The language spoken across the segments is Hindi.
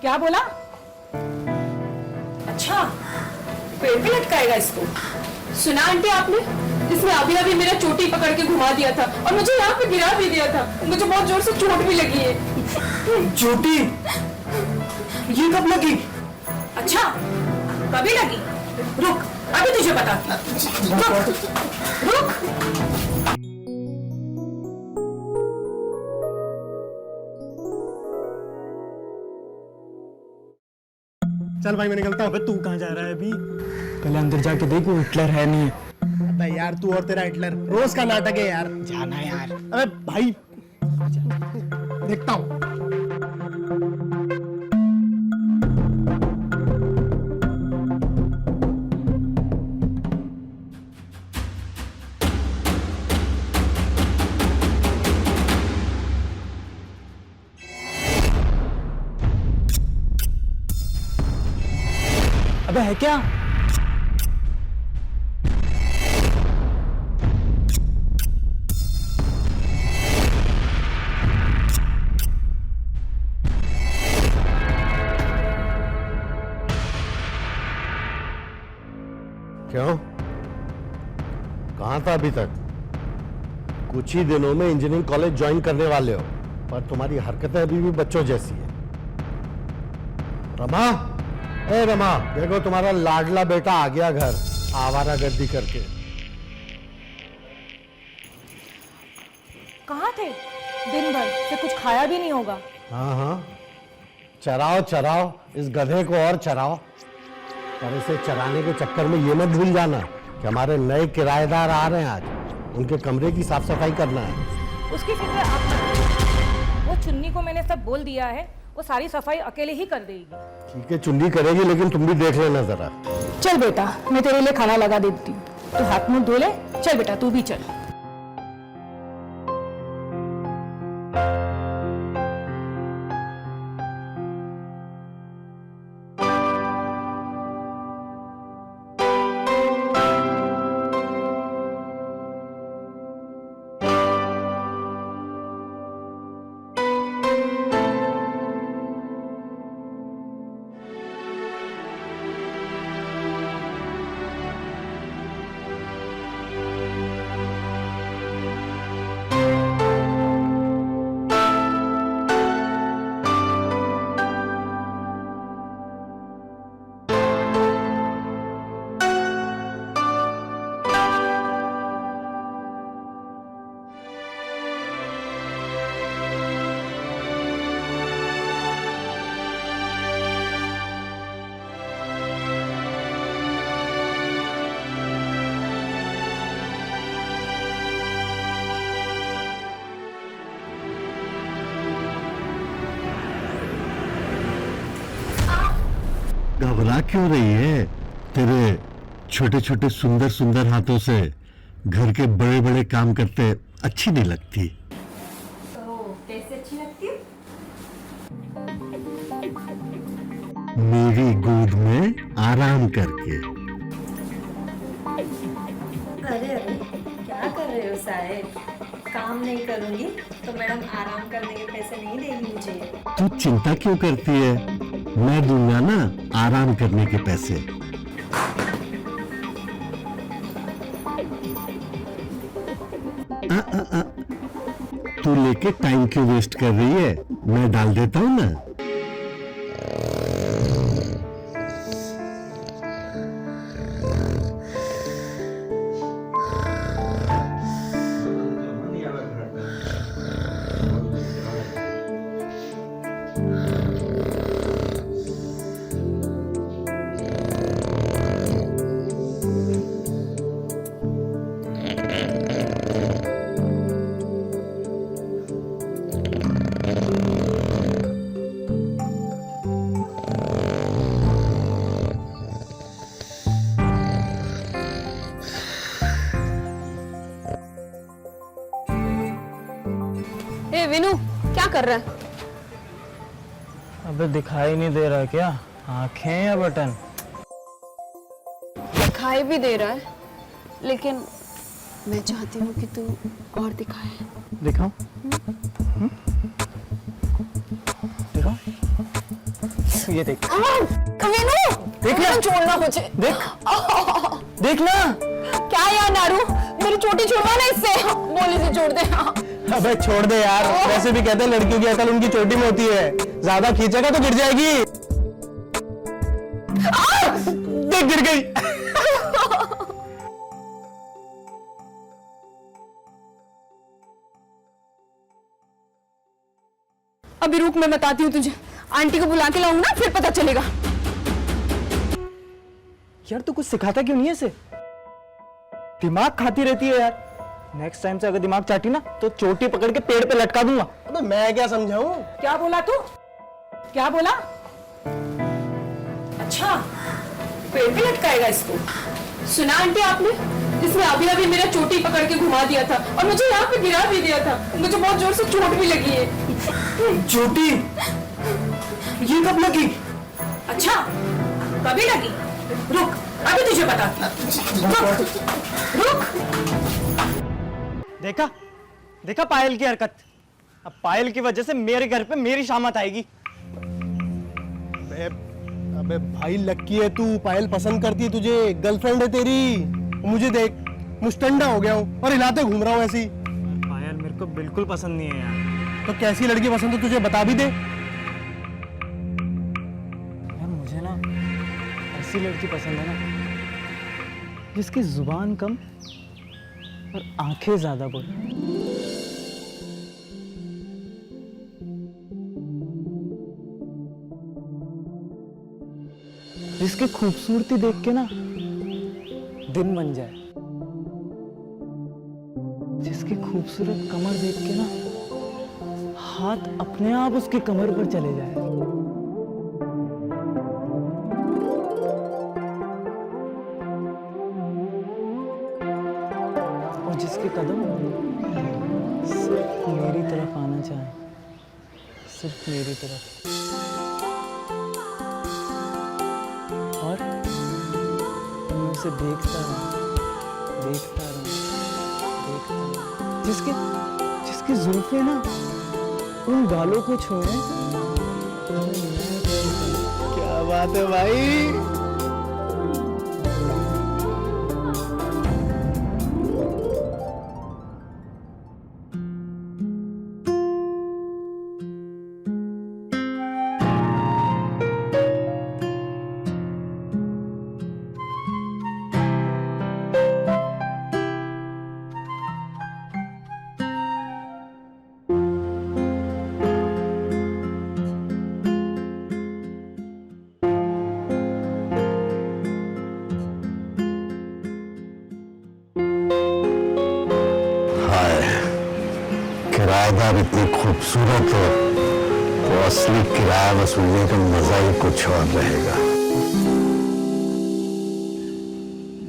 क्या बोला? अच्छा, पेड़ पे लटकाएगा इसको? सुना आंटी आपने? इसने अभी अभी मेरा चोटी पकड़ के घुमा दिया था और मुझे यहाँ पे गिरा भी दिया था। मुझे बहुत जोर से चोट भी लगी है। चोटी? ये कब लगी? अच्छा, कभी लगी? रुक, अभी तुझे बताती हूँ। रुक। चल भाई मैं निकलता हूँ। तू कहाँ जा रहा है अभी? पहले अंदर जाके देख, वो हिटलर है नहीं। अबे यार तू और तेरा हिटलर रोज का नाटक है यार। जाना यार। अबे भाई देखता हूँ। अबे है क्या? क्यों? कहाँ था अभी तक? कुछ ही दिनों में इंजीनियरिंग कॉलेज ज्वाइन करने वाले हो, पर तुम्हारी हरकतें अभी भी बच्चों जैसी है। रमा, ए रमा, देखो तुम्हारा लाडला बेटा आ गया घर, आवारागर्दी करके। कहाँ थे? दिन भर से कुछ खाया भी नहीं होगा। हाँ हाँ, चराओ चराओ इस गधे को और चराओ, पर इसे चराने के चक्कर में ये मत भूल जाना कि हमारे नए किराएदार आ रहे हैं आज, उनके कमरे की साफ सफाई करना है। उसकी फिक्र आप मत कीजिए। वो चुन्नी को मैंने सब बोल दिया है, वो सारी सफाई अकेले ही कर देगी। ठीक है, चुन्नी करेगी, लेकिन तुम भी देख लेना जरा। चल बेटा, मैं तेरे लिए खाना लगा देती हूँ, तू हाथ मुंह धो ले। चल बेटा, तू भी चल। घबरा क्यों रही है? तेरे छोटे छोटे सुंदर सुंदर हाथों से घर के बड़े बड़े काम करते अच्छी नहीं लगती? तो कैसे अच्छी लगती है? मेरी गोद में आराम करके। अरे अरे क्या कर रहे हो साहेब? काम नहीं करूंगी तो मैडम आराम करने के पैसे नहीं देगी मुझे। तू चिंता क्यों करती है? मैं दूंगा ना आराम करने के पैसे। तू लेके टाइम क्यों वेस्ट कर रही है? मैं डाल देता हूँ ना। ए विनू, क्या कर रहा है? अबे दिखाई नहीं दे रहा क्या? आंखें या बटन? दिखाई भी दे रहा है, लेकिन मैं चाहती हूँ कि तू और दिखाए। दिखाओ। दिखाओ। ये देख कमीनू, देख ना, छोड़ना मुझे। देख देख ना। क्या यार नारू, मेरी चोटी छुड़वा ना इससे, बोल इसे छोड़ दे। अबे छोड़ दे यार, वैसे भी कहते हैं लड़कियों की अकल उनकी चोटी में होती है, ज्यादा खींचेगा तो गिर जाएगी। देख गिर गई। अभी रुक, मैं बताती हूँ तुझे। आंटी को बुला के लाऊंगा ना, फिर पता चलेगा। यार तू कुछ सिखाता क्यों नहीं है इसे? दिमाग खाती रहती है यार। नेक्स्ट टाइम से अगर दिमाग चाटी ना तो चोटी पकड़ के पेड़ पे लटका दूंगा। अबे मैं क्या समझाऊं? क्या बोला तू? क्या बोला? अच्छा, पेड़ पे लटकाएगा इसको? सुना आंटी आपने? इसने अभी अभी मेरा चोटी पकड़ के घुमा दिया था और मुझे यहाँ पे गिरा भी दिया था। मुझे बहुत जोर से चोट भी लगी है। चोटी ये कब लगी? अच्छा, कभी लगी? रुक, अभी तुझे बताती हूँ। रुक। देखा देखा पायल की हरकत। अब पायल की वजह से मेरे घर पे मेरी शामत आएगी। अबे भाई लक्की है तू, पायल पसंद करती है तुझे, गर्लफ्रेंड है तेरी। मुझे देख, मुस्टंडा हो गया हूँ और हिलाते घूम रहा हूँ ऐसी। पायल मेरे को बिल्कुल पसंद नहीं है यार। तो कैसी लड़की पसंद है तुझे, बता भी दे। यार मुझे ना ऐसी लड़की पसंद है ना जिसकी जुबान कम और आंखें ज्यादा बोले। जिसकी खूबसूरती देख के ना दिन बन जाए, जिसकी खूबसूरत कमर देख के ना हाथ अपने आप उसकी कमर पर चले जाए। और जिसके कदम सिर्फ मेरी तरफ आना चाहे, सिर्फ मेरी तरफ। और मैं उसे देखता रहूं, देखता रहूं, देखता रहूं। जिसकी जुल्फें ना उन गालों को छोड़े। क्या बात है भाई। किराएदार इतनी खूबसूरत हो तो असली किराया वसूलने का मजा ही कुछ और रहेगा।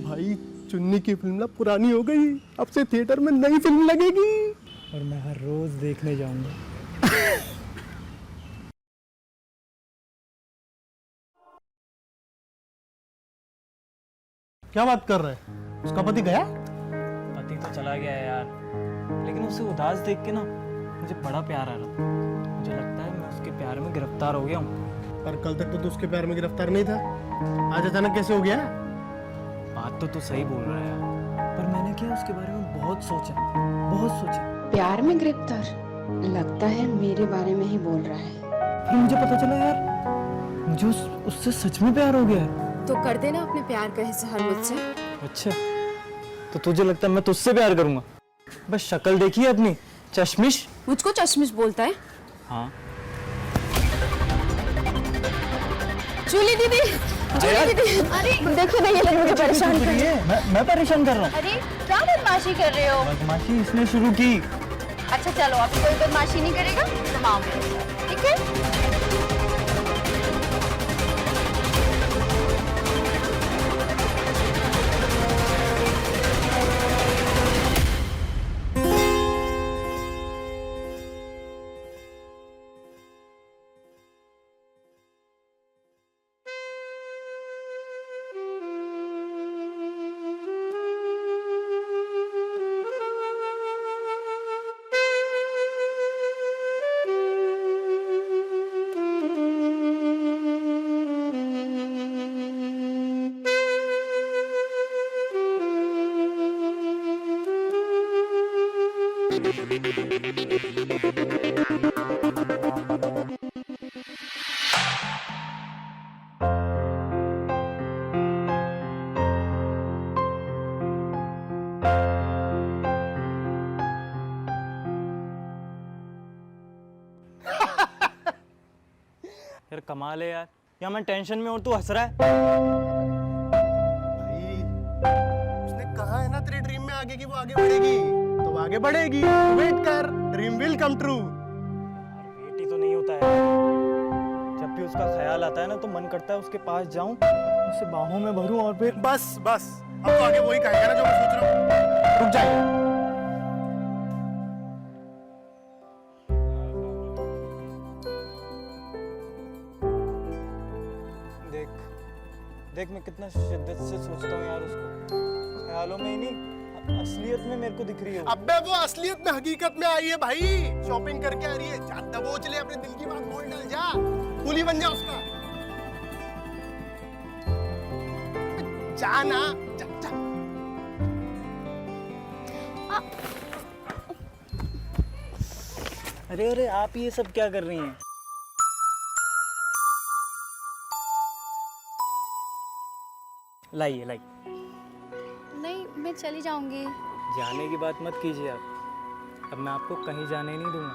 भाई चुन्नी की फिल्म ना पुरानी हो गई, अब से थिएटर में नई फिल्म लगेगी और मैं हर रोज देखने जाऊंगा। क्या बात कर रहे हैं? उसका पति गया? पति तो चला गया है यार, लेकिन उसे उदास देख के ना मुझे बड़ा प्यार आ रहा। मुझे लगता है मैं उसके प्यार में गिरफ्तार हो गया हूँ। पर कल तक तो तू उसके प्यार में गिरफ्तार नहीं था, आज अचानक कैसे हो गया? बात तो तू सही बोल रहा है यार, पर मैंने क्या उसके बारे में बहुत सोचा, बहुत सोचा। प्यार में गिरफ्तार? लगता है मेरे बारे में ही बोल रहा है। फिर मुझे पता चला यार मुझे उससे सच में प्यार हो गया है। तो कर देना अपने प्यार का इजहार मुझसे। अच्छा, तो तुझे लगता है मैं तुझसे प्यार करूंगा? बस शक्ल देखी है अपनी, चश्मिश। मुझको चश्मिश बोलता है? हाँ। जूली दीदी, जूली दीदी, अरे देखो ना ये लोग मुझे परेशान कर रहे हैं। मैं परेशान कर रहा हूँ? अरे क्या बदमाशी कर रहे हो? बदमाशी इसने शुरू की। अच्छा चलो, अब कोई बदमाशी नहीं करेगा तो आओ मेरे साथ, ठीक है? यार कमाल है यार, या मैं टेंशन में और तू हंस रहा है। भाई उसने कहा है ना तेरी ड्रीम में आगे की वो आगे बढ़ेगी, तो वो आगे बढ़ेगी। वेट कर, dream will come true. Wait ही तो नहीं होता है। जब भी उसका ख्याल आता है ना तो मन करता है उसके पास जाऊं, उसे बाहों में भरूं और फिर बस बस, अब तो आगे वही कहेगा ना जो मैं सोच रहा हूँ। रुक जाइए। देख देख मैं कितना शिद्दत से सोचता हूँ यार उसको, ख्यालों में ही नहीं असलियत में मेरे को दिख रही है वो। अबे वो असलियत में हकीकत में आई है भाई, शॉपिंग करके आ रही है। जा दबोच ले, अपने दिल की बात बोल डाल, जा कूली बन जा उसका। जा ना, जा, जा। अरे अरे आप ये सब क्या कर रही हैं? लाइए लाइए। नहीं, मैं चली जाऊंगी। जाने की बात मत कीजिए आप, अब मैं आपको कहीं जाने नहीं दूंगा।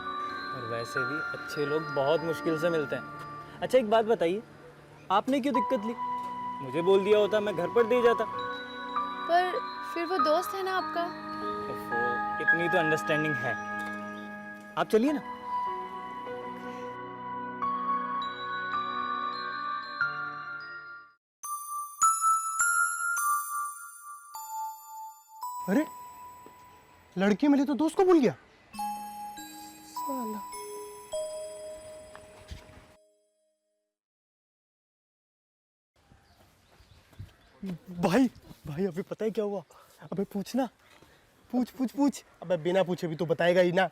और वैसे भी अच्छे लोग बहुत मुश्किल से मिलते हैं। अच्छा एक बात बताइए, आपने क्यों दिक्कत ली? मुझे बोल दिया होता मैं घर पर दे जाता। पर फिर वो दोस्त है ना आपका। ओफो, इतनी तो अंडरस्टैंडिंग है। आप चलिए ना। अरे लड़की मिली तो दोस्त को भूल गया साला। भाई भाई अभी पता है क्या हुआ? अबे पूछना, पूछ पूछ पूछ। अबे बिना पूछे भी तो बताएगा ही ना।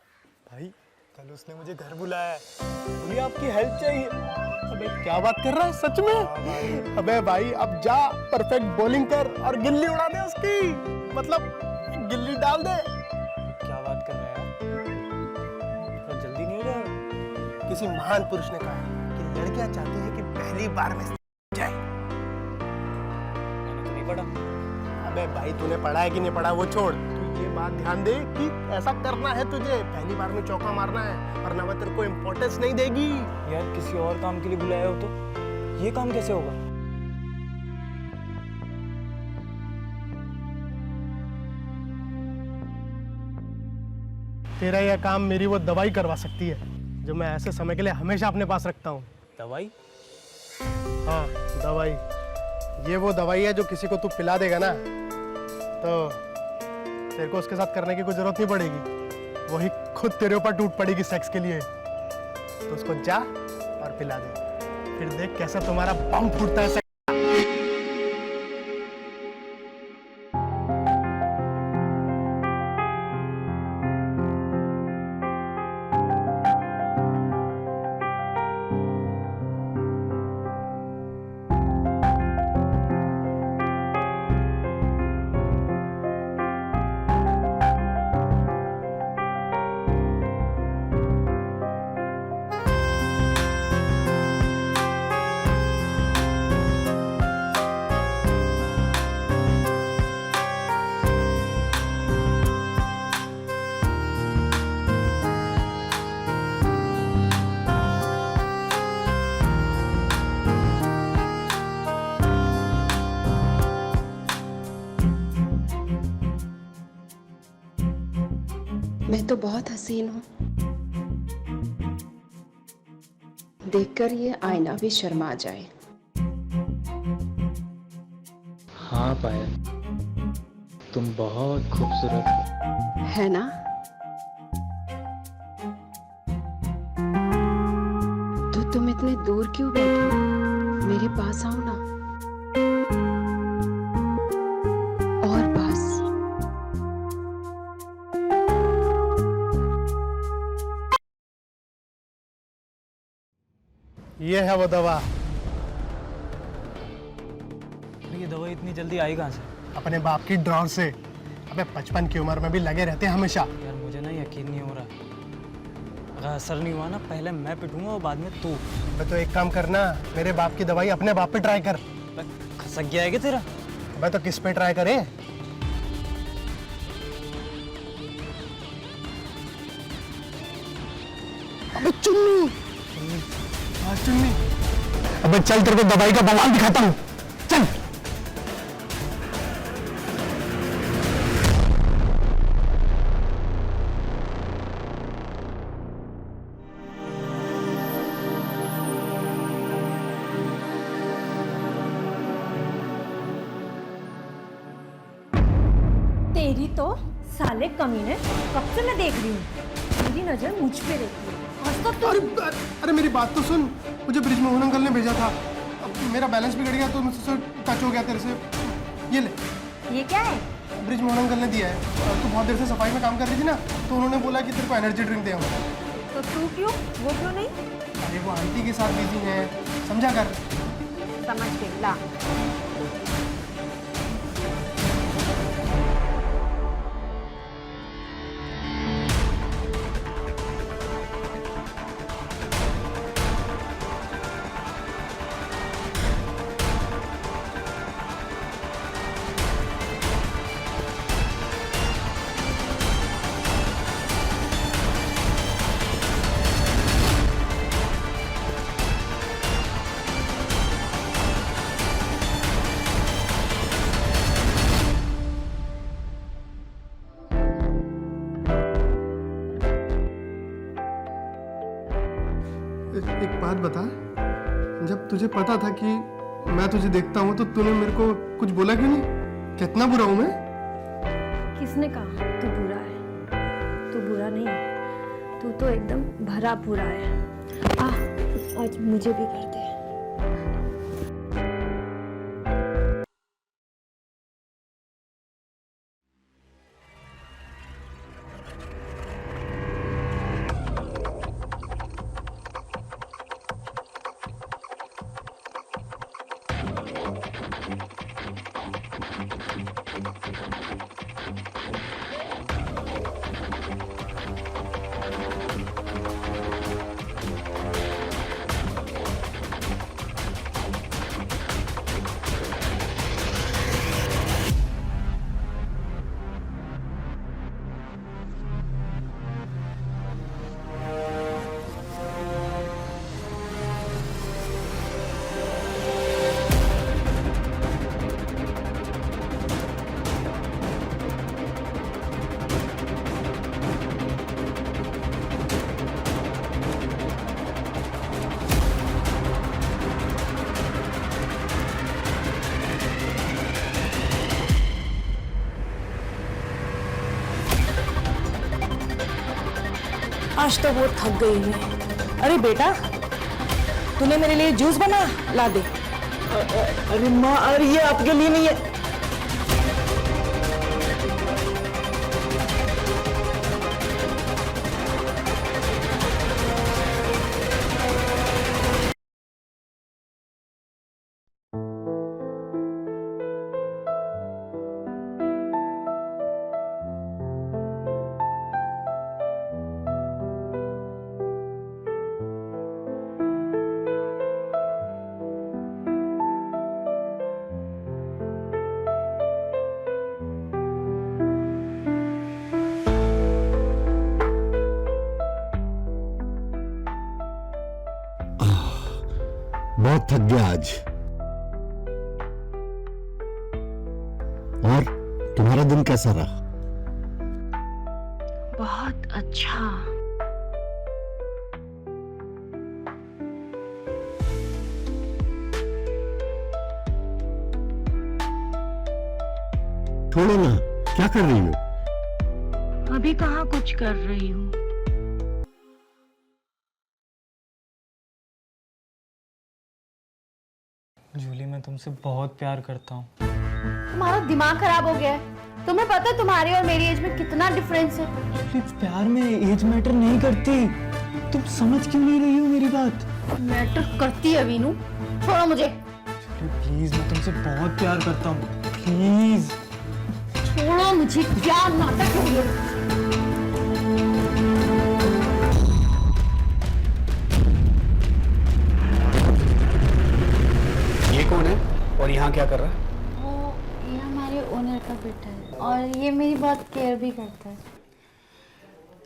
भाई कल उसने मुझे घर बुलाया है, बोली आपकी हेल्प चाहिए। अबे क्या बात कर रहा है सच में? अबे भाई अब जा, परफेक्ट बॉलिंग कर और गिल्ली उड़ा दे उसकी, मतलब गिल्ली डाल दे। क्या बात कर रहे हैं यार, थोड़ा जल्दी नहीं हो जाएगा? किसी महान पुरुष ने कहा है कि लड़कियां चाहती हैं कि पहली बार में जाए। मैंने तो नहीं पढ़ा। अबे भाई तूने पढ़ा है कि नहीं पढ़ा वो छोड़, तू ये बात ध्यान दे कि ऐसा करना है तुझे, पहली बार में चौका मारना है, वरना वो तेरे को इम्पोर्टेंस नहीं देगी। यार किसी और काम के लिए बुलाया हो तो ये काम कैसे होगा? तेरा यह काम मेरी वो दवाई करवा सकती है जो मैं ऐसे समय के लिए हमेशा अपने पास रखता हूँ। दवाई? हाँ दवाई, ये वो दवाई है जो किसी को तू पिला देगा ना तो तेरे को उसके साथ करने की कोई जरूरत नहीं पड़ेगी, वही खुद तेरे ऊपर टूट पड़ेगी सेक्स के लिए। तो उसको जा और पिला दे, फिर देख कैसा तुम्हारा बम फूटता है। मैं तो बहुत हसीन हूँ, देखकर ये आईना भी शर्मा जाए। हाँ पायल, तुम बहुत खूबसूरत हो। है ना? तो तुम इतने दूर क्यों बैठे हो? मेरे पास आओ ना, और पास। ये है वो दवा। ये दवाई इतनी जल्दी आई कहाँ से? अपने बाप की ड्रॉर से। अबे 55 की उम्र में भी लगे रहते हैं हमेशा। यार मुझे ना यकीन नहीं हो रहा। अगर असर नहीं हुआ ना, पहले मैं पिटूंगा और बाद में तू। मैं तो एक काम करना, मेरे बाप की दवाई अपने बाप पे ट्राई कर। खसक गया है क्या तेरा? मैं तो किस पे ट्राई करे? अबे चुन्नी, हाँ चुन्नी। अबे चल, तेरे को दवाई का बवाल दिखाता हूँ, चल। तेरी तो साले कमीने, कब से मैं देख रही हूँ, मेरी नजर मुझ पे रहती है। आज तक तो अरे मेरी बात तो सुन, मुझे ब्रिज मोहन अंकल ने भेजा था। अब मेरा बैलेंस बिगड़ गया तो मुझसे टच हो गया तेरे से। ये ले, ये क्या है? ब्रिज मोहन अंकल ने दिया है। तू बहुत देर से सफाई में काम कर रही थी ना, तो उन्होंने बोला कि तेरे को एनर्जी ड्रिंक दे। तो तू क्यों, वो क्यों नहीं? अरे वो आंटी के साथ बिजी है, समझा कर। समझ गई, ला। एक बात बता, जब तुझे पता था कि मैं तुझे देखता हूँ तो तूने मेरे को कुछ बोला क्यों नहीं? कितना बुरा हूँ मैं? किसने कहा तू बुरा है? तू बुरा नहीं है, तू तो एकदम भरा पूरा है। आज मुझे भी कर दे। आज तो बहुत थक गई मैं। अरे बेटा, तूने मेरे लिए जूस बना ला दे। अरे माँ, अरे ये आपके लिए नहीं है। बहुत थक गया आज। और तुम्हारा दिन कैसा रहा? बहुत अच्छा। छोड़ो ना, क्या कर रही हो? अभी कहाँ कुछ कर रही हूँ। जूली, मैं तुमसे बहुत प्यार करता हूँ। तुम्हारा दिमाग खराब हो गया है। तुम्हें पता है तुम्हारी और मेरी एज में कितना डिफरेंस है? प्लीज, प्यार में एज मैटर नहीं करती। तुम समझ क्यों नहीं रही हो मेरी बात? मैटर करती है वीनू, छोड़ो मुझे। प्लीज, मैं तुमसे बहुत प्यार करता हूँ, प्लीज छोड़ो मुझे। क्या नाटक है ये? कौन है और यहाँ क्या कर रहा है? वो ये हमारे ओनर का बेटा है और ये मेरी बहुत केयर भी करता है।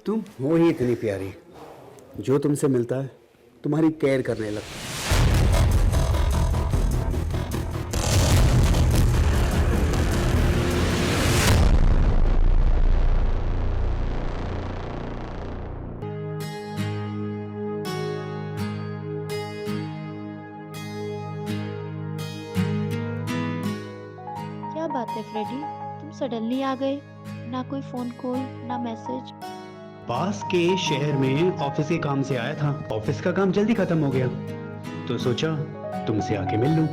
तुम हो ही इतनी प्यारी, जो तुमसे मिलता है तुम्हारी केयर करने लगता है। क्या बात है फ्रेडी, तुम सडनली आ गए, ना कोई फोन कॉल ना मैसेज। पास के शहर में ऑफिस के काम से आया था। ऑफिस का काम जल्दी खत्म हो गया तो सोचा तुमसे आके मिल लूं।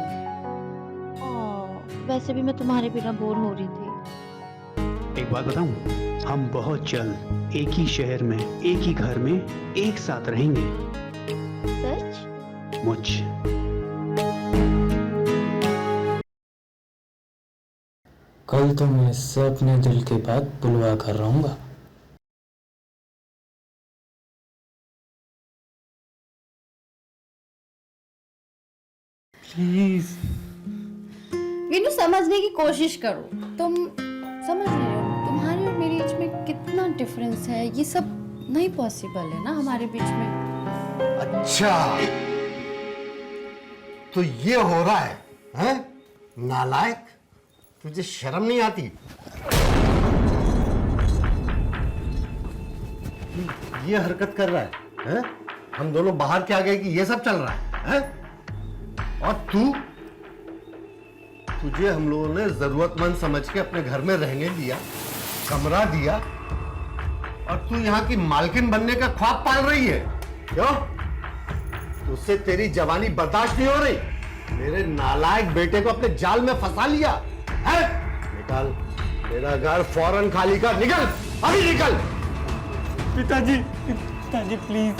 वैसे भी मैं तुम्हारे बिना बोर हो रही थी। एक बात बताऊं, हम बहुत जल्द एक ही शहर में एक ही घर में एक साथ रहेंगे। सच? मुझ कल तो मैं इससे अपने दिल की बात बुलवा कर रहूंगा। प्लीज विनू, समझने की कोशिश करो। तुम समझ नहीं हो, तुम्हारी और मेरी एज में कितना डिफरेंस है। ये सब नहीं पॉसिबल है ना हमारे बीच में। अच्छा, तो ये हो रहा है, हैं? नालायक, तुझे शर्म नहीं आती? ये हरकत कर रहा है, हैं? हम दोनों बाहर क्या गए कि ये सब चल रहा है, हैं? और तुझे हम लोगों ने जरूरतमंद समझ के अपने घर में रहने दिया, कमरा दिया, और तू यहाँ की मालकिन बनने का ख्वाब पाल रही है। क्यों? तुझसे तेरी जवानी बर्दाश्त नहीं हो रही? मेरे नालायक बेटे को अपने जाल में फंसा लिया है? निकाल मेरा घर फौरन खाली कर, निकल, अभी निकल। पिताजी, पिताजी प्लीज,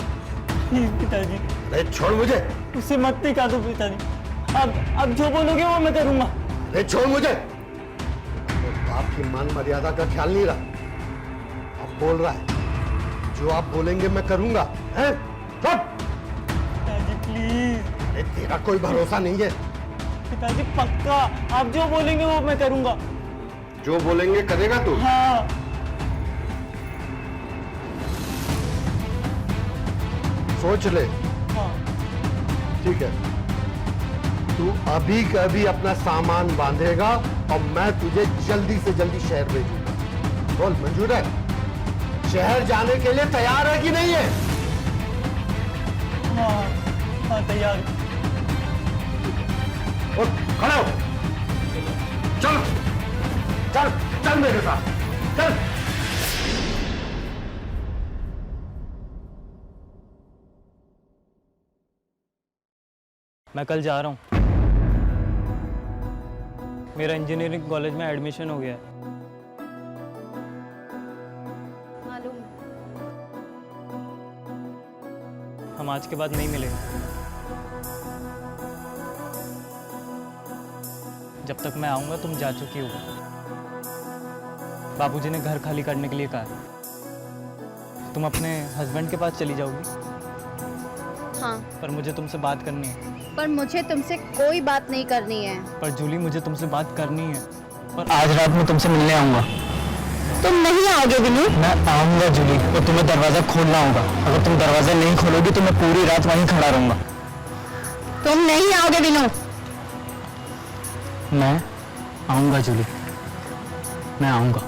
प्लीज पिताजी। अरे छोड़ मुझे। उसे मत निकाल दो पिताजी। अब जो बोलोगे वो मैं करूंगा। अरे छोड़ मुझे। तो बाप की मान मर्यादा का ख्याल नहीं रहा। अब बोल रहा है, जो आप बोलेंगे मैं करूंगा, हैं? पिताजी प्लीज। अरे तेरा कोई भरोसा नहीं है। पिताजी पक्का, आप जो बोलेंगे वो मैं करूंगा। जो बोलेंगे करेगा तू? हाँ। सोच ले। हाँ। ठीक है, तू अभी का अभी अपना सामान बांधेगा और मैं तुझे जल्दी से जल्दी शहर भेजूंगा। बोल, मंजूर है? शहर जाने के लिए तैयार है कि नहीं है? हाँ, हाँ तैयार। और खड़ा हो, चल चल चल मेरे साथ, चल। मैं कल जा रहा हूँ। मेरा इंजीनियरिंग कॉलेज में एडमिशन हो गया है। मालूम। हम आज के बाद नहीं मिलेंगे। जब तक मैं आऊंगा तुम जा चुकी होगी। बाबूजी ने घर खाली करने के लिए कहा है। तुम अपने हस्बैंड के पास चली जाओगी। हाँ, पर मुझे तुमसे बात करनी है। पर मुझे तुमसे कोई बात नहीं करनी है। पर जूली, मुझे तुमसे बात करनी है। और आज रात में तुमसे मिलने आऊंगा। तुम नहीं आओगे विनू? मैं आऊंगा जूली, और तुम्हें दरवाजा खोलना होगा। अगर तुम दरवाजा नहीं खोलोगी तो मैं पूरी रात वहीं खड़ा रहूंगा। तुम नहीं आओगे विनू? मैं आऊंगा जूली, मैं आऊंगा।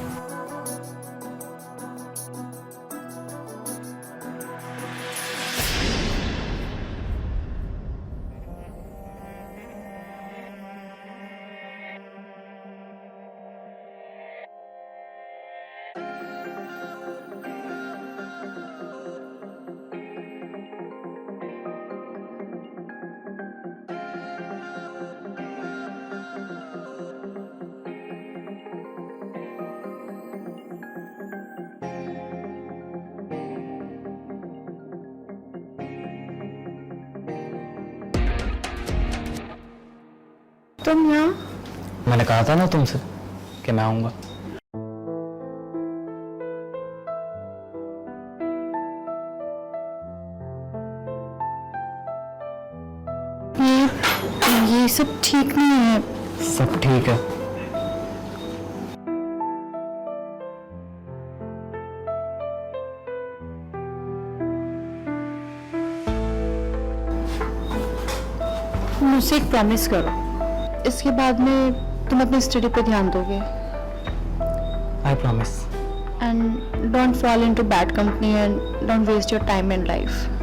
तुम यहाँ? मैंने कहा था ना तुमसे कि मैं आऊंगा। ये सब ठीक नहीं है। सब ठीक है। मुझसे एक प्रॉमिस करो, इसके बाद में तुम अपनी स्टडी पे ध्यान दोगे I promise. And don't fall into bad company and don't waste your time and life.